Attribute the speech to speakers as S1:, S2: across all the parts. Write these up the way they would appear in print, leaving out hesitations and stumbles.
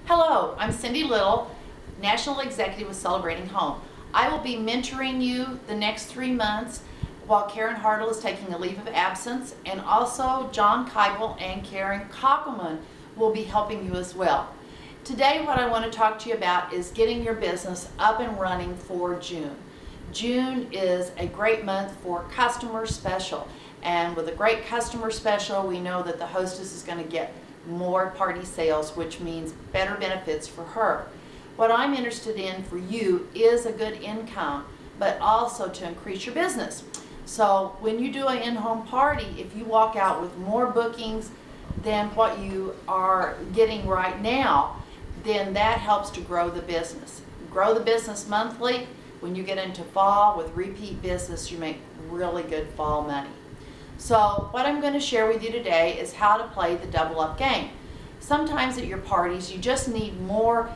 S1: Hello, I'm Cindy Little, National Executive with Celebrating Home. I will be mentoring you the next 3 months while Karen Hartle is taking a leave of absence, and also John Keibel and Karen Kockelman will be helping you as well. Today what I want to talk to you about is getting your business up and running for June. June is a great month for customer special, and with a great customer special we know that the hostess is going to get more party sales, which means better benefits for her. What I'm interested in for you is a good income, but also to increase your business. So when you do an in-home party, if you walk out with more bookings than what you are getting right now, then that helps to grow the business. Grow the business monthly. When you get into fall with repeat business, you make really good fall money. So what I'm going to share with you today is how to play the double up game. Sometimes at your parties you just need more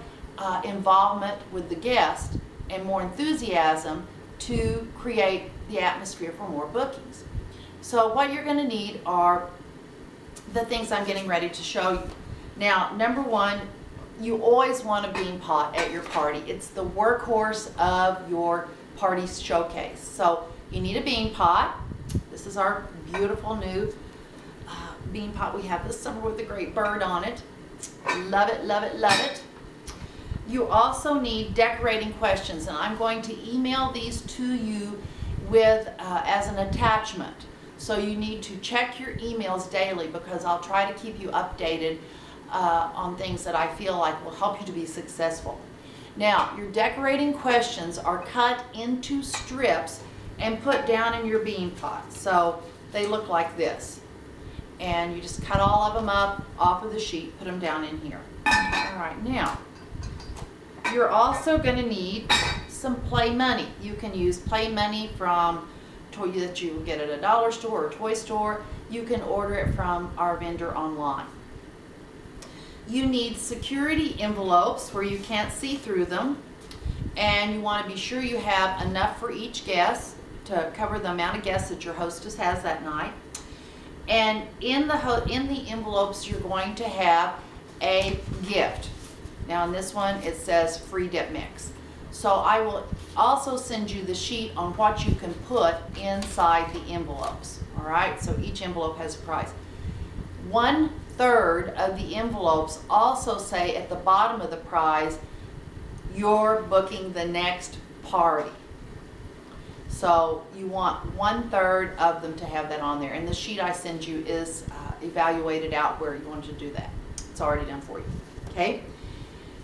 S1: involvement with the guest and more enthusiasm to create the atmosphere for more bookings. So what you're going to need are the things I'm getting ready to show you. Now, number one, you always want a bean pot at your party. It's the workhorse of your party showcase. So you need a bean pot. This is our beautiful new bean pot we have this summer with the great bird on it. Love it, love it, love it. You also need decorating questions, and I'm going to email these to you with as an attachment. So you need to check your emails daily, because I'll try to keep you updated on things that I feel like will help you to be successful. Now, your decorating questions are cut into strips and put down in your bean pot. So they look like this. And you just cut all of them up off of the sheet, put them down in here. All right, now, you're also going to need some play money. You can use play money from toy that you will get at a dollar store or toy store. You can order it from our vendor online. You need security envelopes where you can't see through them, and you want to be sure you have enough for each guest to cover the amount of guests that your hostess has that night. And in the envelopes you're going to have a gift. Now in this one it says free dip mix. So I will also send you the sheet on what you can put inside the envelopes. Alright, so each envelope has a price. 1/3 of the envelopes also say at the bottom of the prize, you're booking the next party. So you want 1/3 of them to have that on there. And the sheet I send you is evaluated out where you want to do that. It's already done for you. Okay?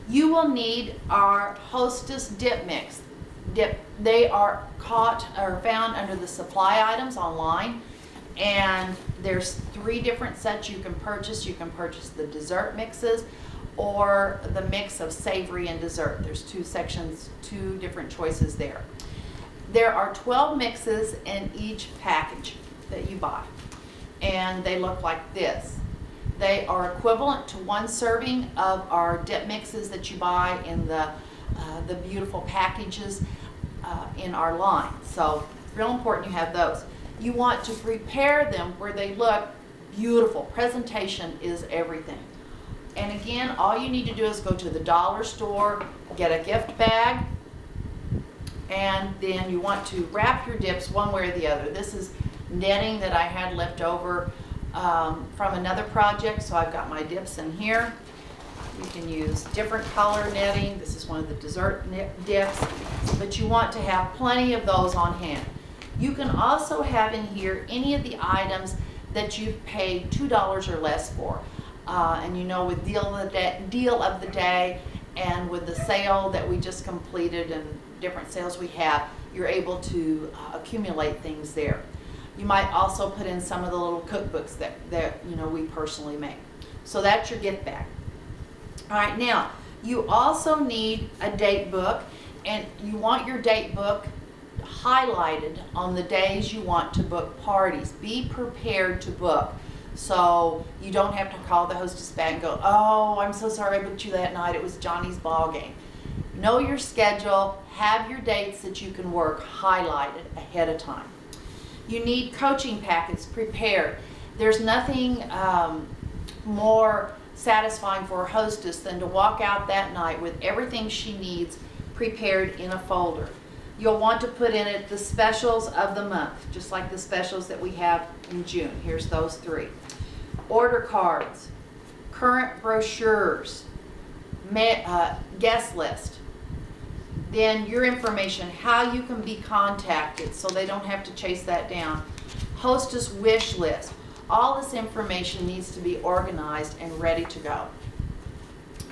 S1: You will need our hostess dip mix. They are found under the supply items online. And there's 3 different sets you can purchase. You can purchase the dessert mixes or the mix of savory and dessert. There's 2 sections, 2 different choices there. There are 12 mixes in each package that you buy, and they look like this. They are equivalent to 1 serving of our dip mixes that you buy in the beautiful packages in our line. So it's real important you have those. You want to prepare them where they look beautiful. Presentation is everything. And again, all you need to do is go to the dollar store, get a gift bag, and then you want to wrap your dips one way or the other. This is netting that I had left over from another project, so I've got my dips in here. You can use different color netting. This is one of the dessert dips, but you want to have plenty of those on hand. You can also have in here any of the items that you've paid $2 or less for. And you know, with deal of the day and with the sale that we just completed and different sales we have, you're able to accumulate things there. You might also put in some of the little cookbooks that you know we personally make. So that's your gift bag. All right, now you also need a date book, and you want your date book highlighted on the days you want to book parties. Be prepared to book, so you don't have to call the hostess back and go, oh, I'm so sorry I booked you that night, it was Johnny's ball game. Know your schedule, have your dates that you can work highlighted ahead of time. You need coaching packets prepared. There's nothing more satisfying for a hostess than to walk out that night with everything she needs prepared in a folder. You'll want to put in it the specials of the month, just like the specials that we have in June. Here's those 3. Order cards, current brochures, guest list, then your information, how you can be contacted so they don't have to chase that down, hostess wish list. All this information needs to be organized and ready to go.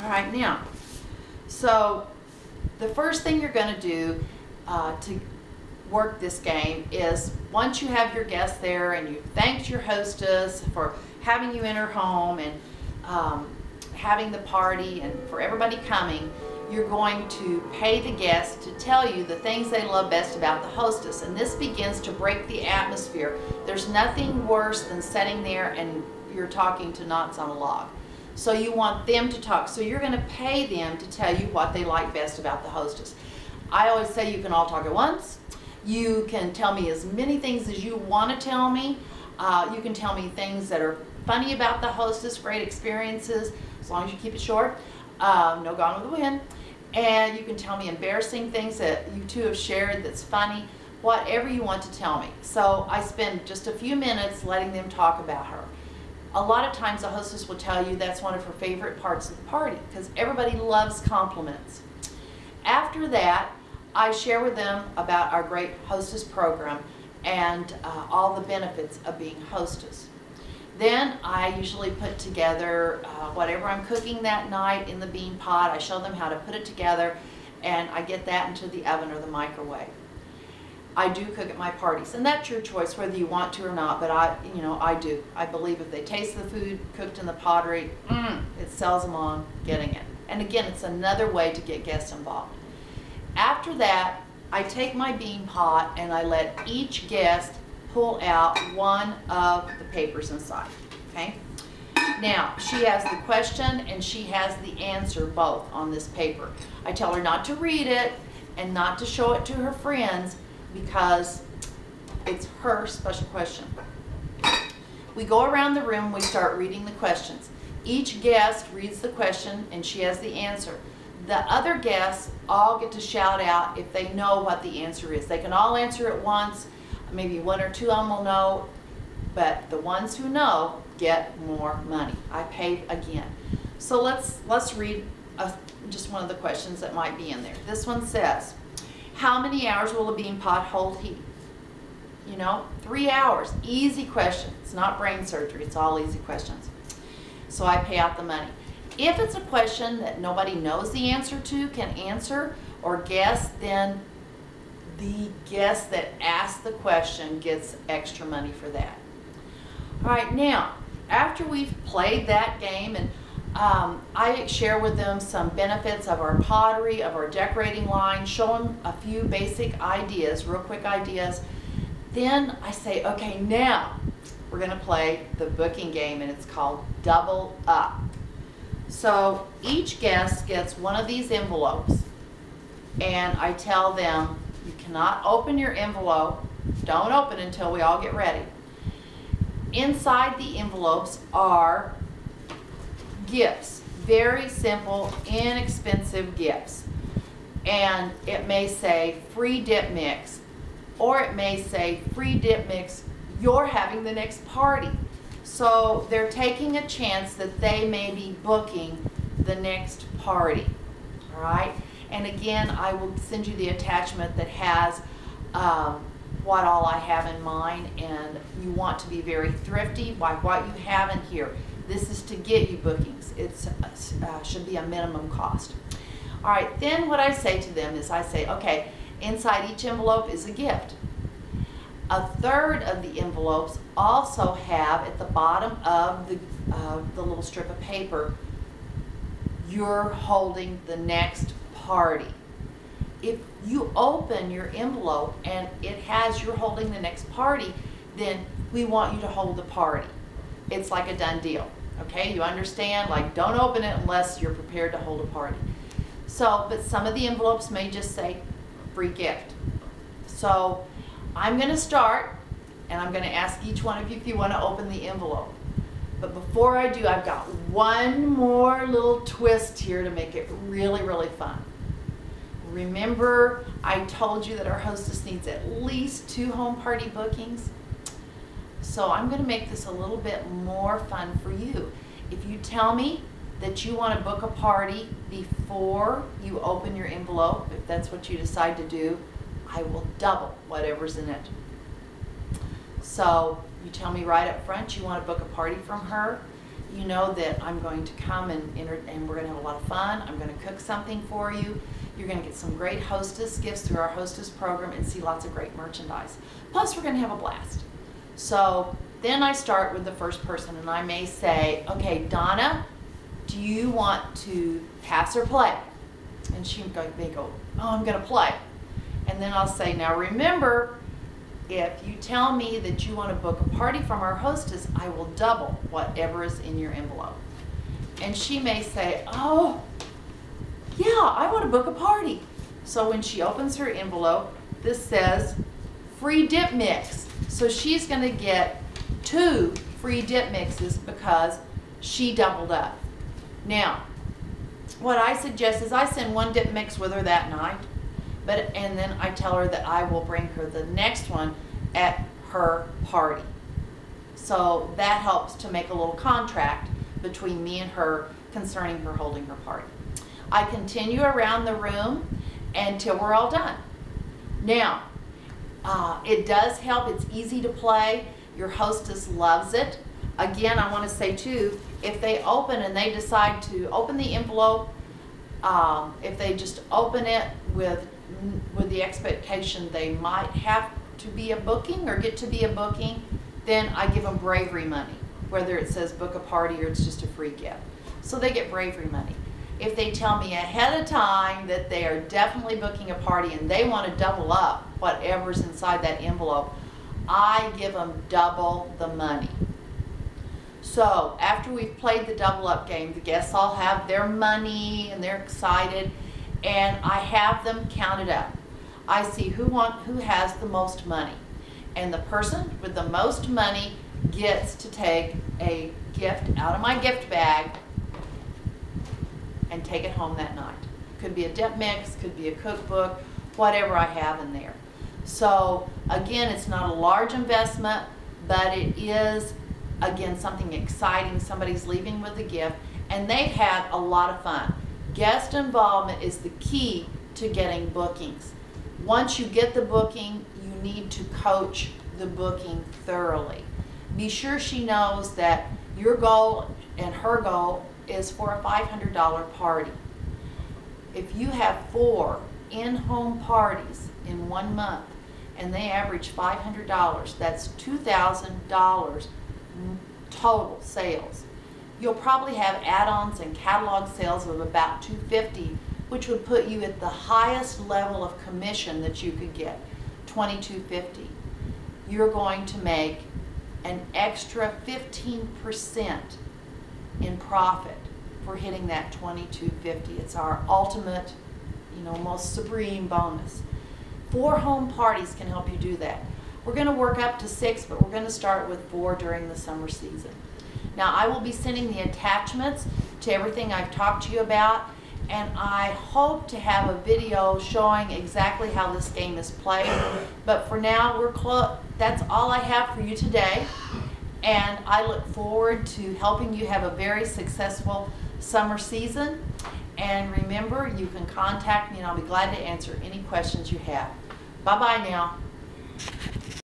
S1: All right, now, so the first thing you're going to do to work this game is, once you have your guests there and you've thanked your hostess for having you in her home and having the party and for everybody coming, you're going to pay the guests to tell you the things they love best about the hostess. And this begins to break the atmosphere. There's nothing worse than sitting there and you're talking to knots on a log. So you want them to talk. So you're going to pay them to tell you what they like best about the hostess. I always say you can all talk at once. You can tell me as many things as you want to tell me. You can tell me things that are funny about the hostess, great experiences, as long as you keep it short. No Gone with the Wind. And you can tell me embarrassing things that you two have shared that's funny, whatever you want to tell me. So I spend just a few minutes letting them talk about her. A lot of times the hostess will tell you that's one of her favorite parts of the party because everybody loves compliments. After that, I share with them about our great hostess program and all the benefits of being hostess. Then I usually put together whatever I'm cooking that night in the bean pot. I show them how to put it together and I get that into the oven or the microwave. I do cook at my parties, and that's your choice whether you want to or not, but I do. I believe if they taste the food cooked in the pottery, it sells them on getting it. And again, it's another way to get guests involved. After that, I take my bean pot and I let each guest pull out one of the papers inside, okay? Now, she has the question and she has the answer both on this paper. I tell her not to read it and not to show it to her friends because it's her special question. We go around the room, we start reading the questions. Each guest reads the question and she has the answer. The other guests all get to shout out if they know what the answer is. They can all answer at once. Maybe 1 or 2 of them will know, but the ones who know get more money. I paid again. So let's read just one of the questions that might be in there. This one says, how many hours will a bean pot hold heat? 3 hours. Easy question. It's not brain surgery. It's all easy questions. So I pay out the money. If it's a question that nobody knows the answer to, can answer or guess, then the guest that asked the question gets extra money for that. All right, now, after we've played that game and I share with them some benefits of our pottery, of our decorating line, show them a few basic ideas, real quick ideas, then I say, okay, now we're going to play the booking game and it's called Double Up. So each guest gets one of these envelopes and I tell them, you cannot open your envelope. Don't open until we all get ready. Inside the envelopes are gifts. Very simple, inexpensive gifts. And it may say free dip mix, or it may say free dip mix, you're having the next party. So they're taking a chance that they may be booking the next party. All right? And again, I will send you the attachment that has what all I have in mind, and you want to be very thrifty by what you have in here. This is to get you bookings. It should be a minimum cost. All right, then what I say to them is I say, okay, inside each envelope is a gift. A third of the envelopes also have at the bottom of the little strip of paper, you're holding the next party. If you open your envelope and it has you're holding the next party, then we want you to hold the party. It's like a done deal. Okay, you understand? Like, don't open it unless you're prepared to hold a party. So, but some of the envelopes may just say free gift. So I'm going to start and I'm going to ask each one of you if you want to open the envelope. But before I do, I've got one more little twist here to make it really, really fun. Remember, I told you that our hostess needs at least 2 home party bookings? So I'm going to make this a little bit more fun for you. If you tell me that you want to book a party before you open your envelope, if that's what you decide to do, I will double whatever's in it. So you tell me right up front you want to book a party from her. You know that I'm going to come and we're going to have a lot of fun. I'm going to cook something for you. You're going to get some great hostess gifts through our hostess program and see lots of great merchandise. Plus, we're going to have a blast. So then I start with the first person, and I may say, okay, Donna, do you want to pass or play? And she may go, oh, I'm going to play. And then I'll say, now remember, if you tell me that you want to book a party from our hostess, I will double whatever is in your envelope. And she may say, oh, yeah, I want to book a party. So when she opens her envelope, this says free dip mix. So she's going to get 2 free dip mixes because she doubled up. Now, what I suggest is I send 1 dip mix with her that night, and then I tell her that I will bring her the next one at her party. So that helps to make a little contract between me and her concerning her holding her party. I continue around the room until we're all done. Now, it does help. It's easy to play. Your hostess loves it. Again, I want to say too, if they open and they decide to open the envelope, if they just open it with the expectation they might have to be a booking or get to be a booking, then I give them bravery money, whether it says book a party or it's just a free gift. So they get bravery money. If they tell me ahead of time that they are definitely booking a party and they want to double up whatever's inside that envelope, I give them double the money. So after we've played the double up game, the guests all have their money and they're excited, and I have them counted up. I see who has the most money, and the person with the most money gets to take a gift out of my gift bag and take it home that night. Could be a dip mix, could be a cookbook, whatever I have in there. So again, it's not a large investment, but it is, again, something exciting. Somebody's leaving with a gift, and they've had a lot of fun. Guest involvement is the key to getting bookings. Once you get the booking, you need to coach the booking thoroughly. Be sure she knows that your goal and her goal is for a $500 party. If you have 4 in-home parties in 1 month and they average $500, that's $2,000 total sales. You'll probably have add-ons and catalog sales of about $250, which would put you at the highest level of commission that you could get, $2,250. You're going to make an extra 15% in profit for hitting that $2,250. It's our ultimate, most supreme bonus. 4 home parties can help you do that. We're going to work up to 6, but we're going to start with 4 during the summer season. Now, I will be sending the attachments to everything I've talked to you about, and I hope to have a video showing exactly how this game is played. But for now, that's all I have for you today, and I look forward to helping you have a very successful summer season. And remember, you can contact me and I'll be glad to answer any questions you have. Bye-bye now.